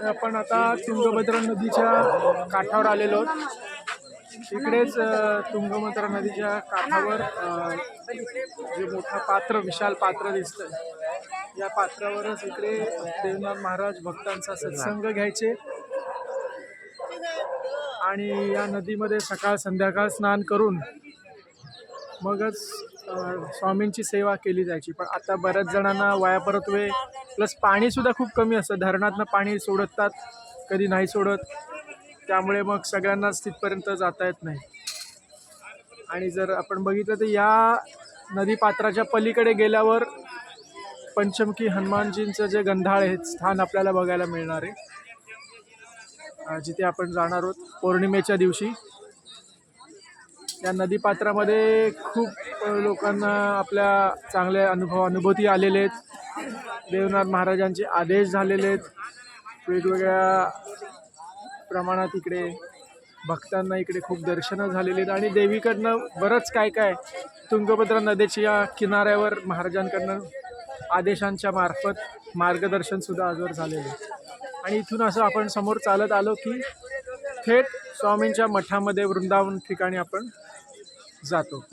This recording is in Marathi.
आपण आता तुंगभद्रा नदीच्या काठावर आलेलो आहोत. इकडेच तुंगभद्रा नदीच्या काठावर जे मोठा पात्र, विशाल पात्र दिसतंय, या पात्रावरच इकडे देवनाथ महाराज भक्तांचा सत्संग घ्यायचे आणि या नदीमध्ये सकाळ संध्याकाळ स्नान करून मगच स्वामींची सेवा केली जायची. पण आता बऱ्याच जणांना वयापरत्वे प्लस पाणीसुद्धा खूप कमी असतं. धरणातनं पाणी सोडतात, कधी नाही सोडत, त्यामुळे मग सगळ्यांनाच तिथपर्यंत जाता येत नाही. आणि जर आपण बघितलं तर या नदीपात्राच्या पलीकडे गेल्यावर पंचमुखी हनुमानजींचं जे गंधाळ आहे स्थान आपल्याला बघायला मिळणार आहे, जिथे आपण जाणार आहोत पौर्णिमेच्या दिवशी. या नदीपात्रामध्ये खूप लोकांना आपल्या चांगले अनुभूती आलेले आहेत. देवनाथ महाराजांचे आदेश झालेले आहेत. वेगवेगळ्या प्रमाणात इकडे भक्तांना इकडे खूप दर्शनं झालेली आहेत आणि देवीकडनं बरंच काय काय तुंगभद्रा नदीच्या किनाऱ्यावर महाराजांकडनं आदेशांच्या मार्फत मार्गदर्शनसुद्धा आजवर झालेलं आहे. आणि इथून असं आपण समोर चालत आलो की थेट स्वामींच्या मठामध्ये वृंदावन ठिकाणी आपण जातो.